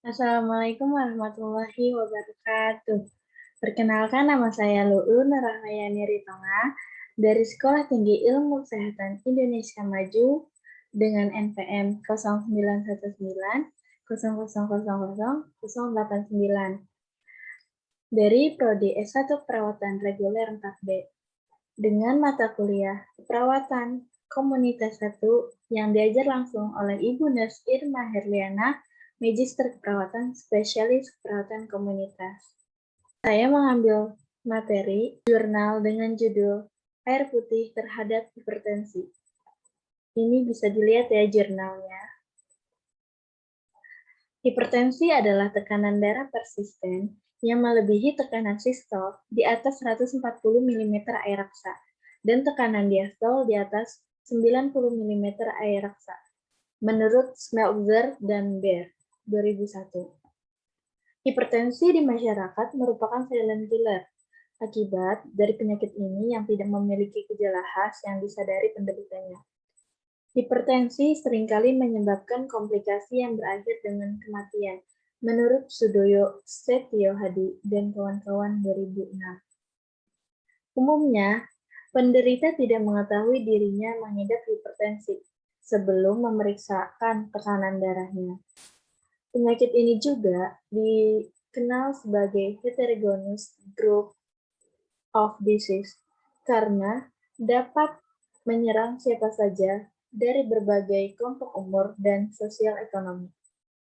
Assalamualaikum warahmatullahi wabarakatuh. Perkenalkan, nama saya Lu'u Nurahmayani Ritonga dari Sekolah Tinggi Ilmu Kesehatan Indonesia Maju dengan NPM 091900000089 dari Prodi S1 Perawatan Reguler 4B dengan mata kuliah Keperawatan Komunitas 1 yang diajar langsung oleh Ibu Nurse Irma Herliana, Magister Keperawatan Spesialis Keperawatan Komunitas. Saya mengambil materi jurnal dengan judul Air Putih Terhadap Hipertensi. Ini bisa dilihat ya jurnalnya. Hipertensi adalah tekanan darah persisten yang melebihi tekanan sistol di atas 140 mm air raksa dan tekanan diastol di atas 90 mm air raksa, menurut Smeltzer dan Baer, 2001. Hipertensi di masyarakat merupakan silent killer akibat dari penyakit ini yang tidak memiliki gejala khas yang disadari penderitanya. Hipertensi seringkali menyebabkan komplikasi yang berakhir dengan kematian, menurut Sudoyo Setio Hadi dan kawan-kawan 2006. Umumnya, penderita tidak mengetahui dirinya mengidap hipertensi sebelum memeriksakan tekanan darahnya. Penyakit ini juga dikenal sebagai heterogeneous group of disease karena dapat menyerang siapa saja dari berbagai kelompok umur dan sosial ekonomi.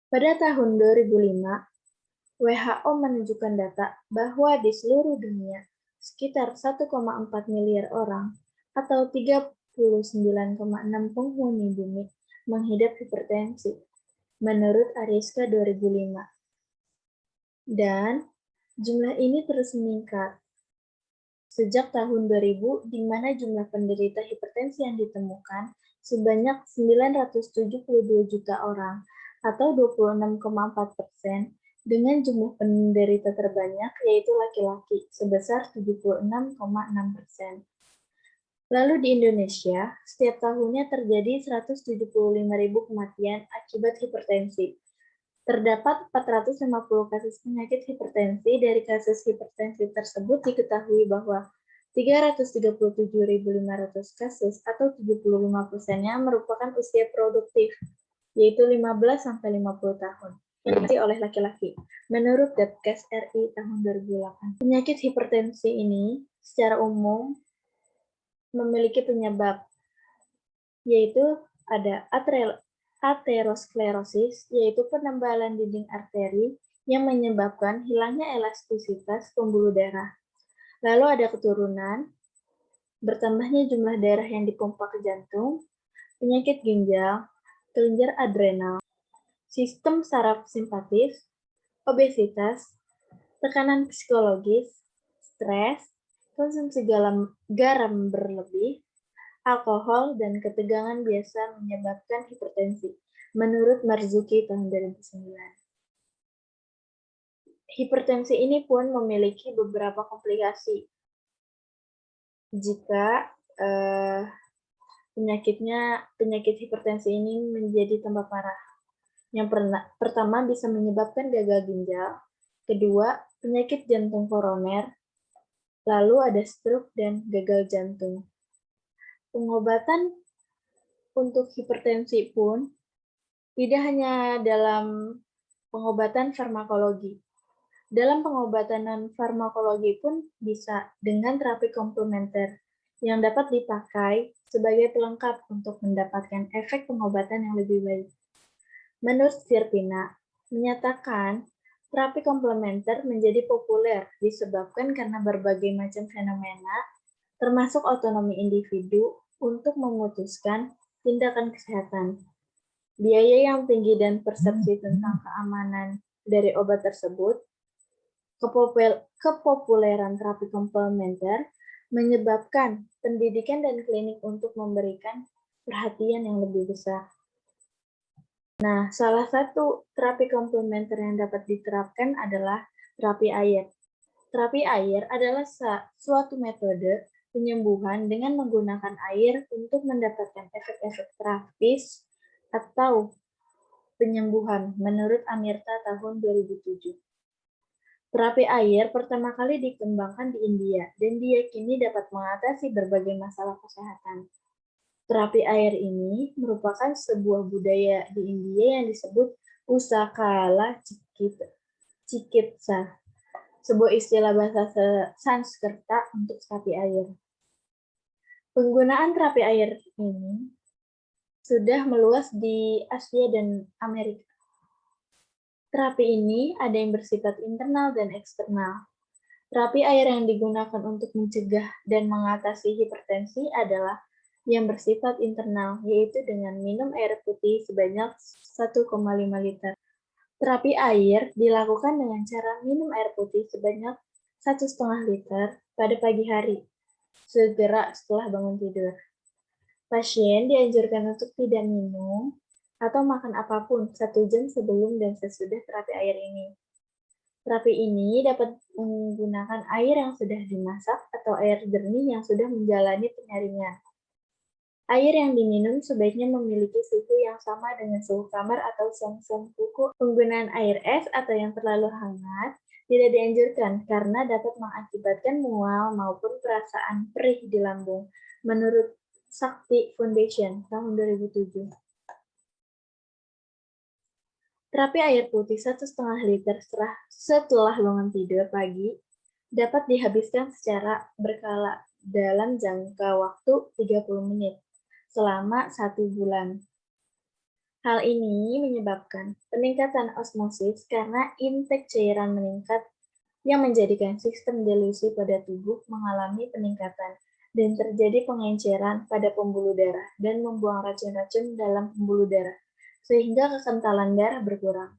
Pada tahun 2005, WHO menunjukkan data bahwa di seluruh dunia sekitar 1,4 miliar orang atau 39,6 penghuni bumi mengidap hipertensi, menurut Ariska 2005. Dan jumlah ini terus meningkat sejak tahun 2000, di mana jumlah penderita hipertensi yang ditemukan sebanyak 972 juta orang, atau 26,4%, dengan jumlah penderita terbanyak yaitu laki-laki sebesar 76,6%. Lalu di Indonesia, setiap tahunnya terjadi 175.000 kematian akibat hipertensi. Terdapat 450 kasus penyakit hipertensi. Dari kasus hipertensi tersebut diketahui bahwa 337.500 kasus atau 75%-nya merupakan usia produktif, yaitu 15-50 tahun, diikuti oleh laki-laki, menurut Depkes RI tahun 2008. Penyakit hipertensi ini secara umum memiliki penyebab, yaitu ada aterosklerosis, yaitu penebalan dinding arteri yang menyebabkan hilangnya elastisitas pembuluh darah. Lalu ada keturunan, bertambahnya jumlah darah yang dipompa ke jantung, penyakit ginjal, kelenjar adrenal, sistem saraf simpatis, obesitas, tekanan psikologis, stres, konsumsi garam berlebih, alkohol, dan ketegangan biasa menyebabkan hipertensi, menurut Marzuki tahun 2009. Hipertensi ini pun memiliki beberapa komplikasi jika penyakit hipertensi ini menjadi tambah parah. Yang pertama bisa menyebabkan gagal ginjal, kedua penyakit jantung koroner, lalu ada stroke dan gagal jantung. Pengobatan untuk hipertensi pun tidak hanya dalam pengobatan farmakologi. Dalam pengobatan non-farmakologi pun bisa dengan terapi komplementer yang dapat dipakai sebagai pelengkap untuk mendapatkan efek pengobatan yang lebih baik. Menurut Virpina, menyatakan terapi komplementer menjadi populer disebabkan karena berbagai macam fenomena, termasuk otonomi individu untuk memutuskan tindakan kesehatan, biaya yang tinggi dan persepsi tentang keamanan dari obat tersebut. Kepopuleran terapi komplementer menyebabkan pendidikan dan klinik untuk memberikan perhatian yang lebih besar. Nah, salah satu terapi komplementer yang dapat diterapkan adalah terapi air. Terapi air adalah suatu metode penyembuhan dengan menggunakan air untuk mendapatkan efek-efek terapis atau penyembuhan menurut Amirta tahun 2007. Terapi air pertama kali dikembangkan di India dan diyakini dapat mengatasi berbagai masalah kesehatan. Terapi air ini merupakan sebuah budaya di India yang disebut Usakala Cikitsa, sebuah istilah bahasa Sanskerta untuk terapi air. Penggunaan terapi air ini sudah meluas di Asia dan Amerika. Terapi ini ada yang bersifat internal dan eksternal. Terapi air yang digunakan untuk mencegah dan mengatasi hipertensi adalah yang bersifat internal, yaitu dengan minum air putih sebanyak 1,5 liter. Terapi air dilakukan dengan cara minum air putih sebanyak 1,5 liter pada pagi hari, segera setelah bangun tidur. Pasien dianjurkan untuk tidak minum atau makan apapun 1 jam sebelum dan sesudah terapi air ini. Terapi ini dapat menggunakan air yang sudah dimasak atau air jernih yang sudah menjalani penyaringan. Air yang diminum sebaiknya memiliki suhu yang sama dengan suhu kamar atau suhu kuku. Penggunaan air es atau yang terlalu hangat tidak dianjurkan karena dapat mengakibatkan mual maupun perasaan perih di lambung, menurut Sakti Foundation tahun 2007. Terapi air putih 1,5 liter setelah bangun tidur pagi dapat dihabiskan secara berkala dalam jangka waktu 30 menit selama 1 bulan. Hal ini menyebabkan peningkatan osmosis karena intake cairan meningkat yang menjadikan sistem dilusi pada tubuh mengalami peningkatan dan terjadi pengenceran pada pembuluh darah dan membuang racun-racun dalam pembuluh darah sehingga kekentalan darah berkurang,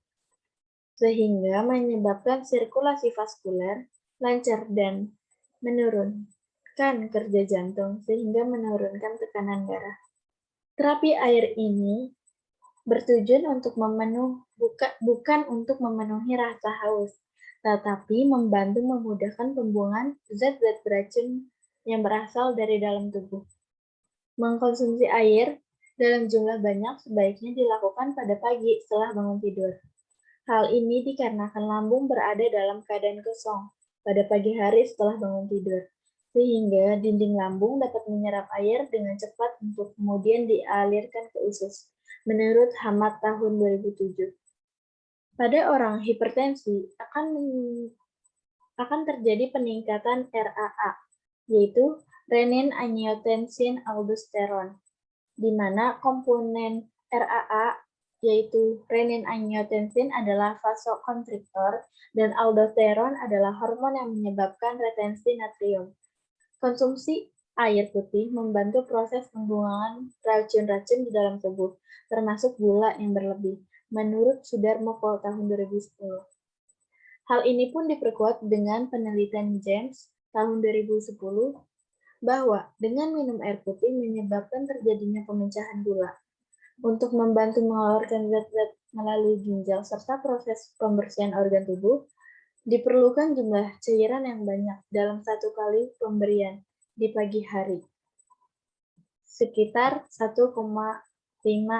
sehingga menyebabkan sirkulasi vaskuler lancar dan menurunkan kerja jantung sehingga menurunkan tekanan darah. Terapi air ini bertujuan untuk bukan untuk memenuhi rasa haus, tetapi membantu memudahkan pembuangan zat-zat beracun yang berasal dari dalam tubuh. Mengkonsumsi air dalam jumlah banyak sebaiknya dilakukan pada pagi setelah bangun tidur. Hal ini dikarenakan lambung berada dalam keadaan kosong pada pagi hari setelah bangun tidur, sehingga dinding lambung dapat menyerap air dengan cepat untuk kemudian dialirkan ke usus, menurut Hamad tahun 2007. Pada orang hipertensi akan terjadi peningkatan RAA, yaitu renin-angiotensin-aldosteron, di mana komponen RAA yaitu renin-angiotensin adalah vasokonstriktor dan aldosteron adalah hormon yang menyebabkan retensi natrium. Konsumsi air putih membantu proses pembuangan racun-racun di dalam tubuh, termasuk gula yang berlebih, menurut Sudarmoko tahun 2010. Hal ini pun diperkuat dengan penelitian James tahun 2010 bahwa dengan minum air putih menyebabkan terjadinya pemecahan gula. Untuk membantu mengeluarkan zat-zat melalui ginjal serta proses pembersihan organ tubuh, diperlukan jumlah cairan yang banyak dalam 1 kali pemberian di pagi hari, sekitar 1,5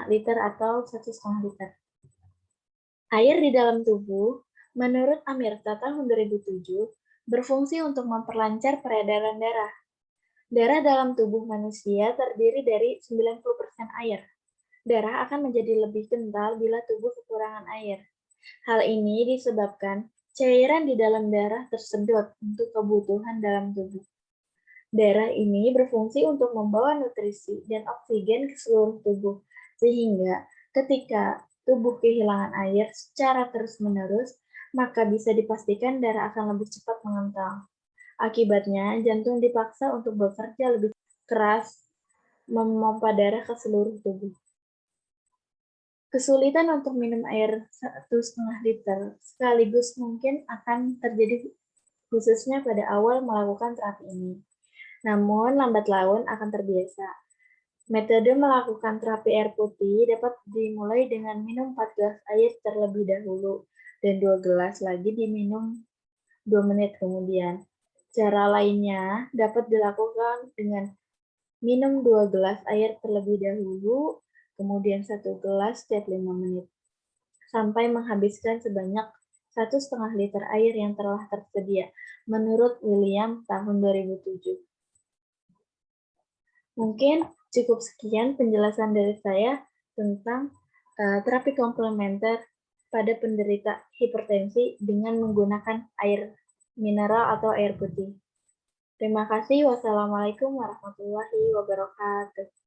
liter atau 1,5 liter. Air di dalam tubuh, menurut Amirta tahun 2007, berfungsi untuk memperlancar peredaran darah. Darah dalam tubuh manusia terdiri dari 90% air. Darah akan menjadi lebih kental bila tubuh kekurangan air. Hal ini disebabkan cairan di dalam darah tersedot untuk kebutuhan dalam tubuh. Darah ini berfungsi untuk membawa nutrisi dan oksigen ke seluruh tubuh, sehingga ketika tubuh kehilangan air secara terus-menerus, maka bisa dipastikan darah akan lebih cepat mengental. Akibatnya, jantung dipaksa untuk bekerja lebih keras memompa darah ke seluruh tubuh. Kesulitan untuk minum air 1,5 liter sekaligus mungkin akan terjadi khususnya pada awal melakukan terapi ini. Namun, lambat laun akan terbiasa. Metode melakukan terapi air putih dapat dimulai dengan minum 4 gelas air terlebih dahulu, dan 2 gelas lagi diminum 2 menit kemudian. Cara lainnya dapat dilakukan dengan minum 2 gelas air terlebih dahulu, kemudian 1 gelas setiap 5 menit. sampai menghabiskan sebanyak 1,5 liter air yang telah tersedia, menurut William tahun 2007. Mungkin cukup sekian penjelasan dari saya tentang terapi komplementer pada penderita hipertensi dengan menggunakan air mineral atau air putih. Terima kasih. Wassalamualaikum warahmatullahi wabarakatuh.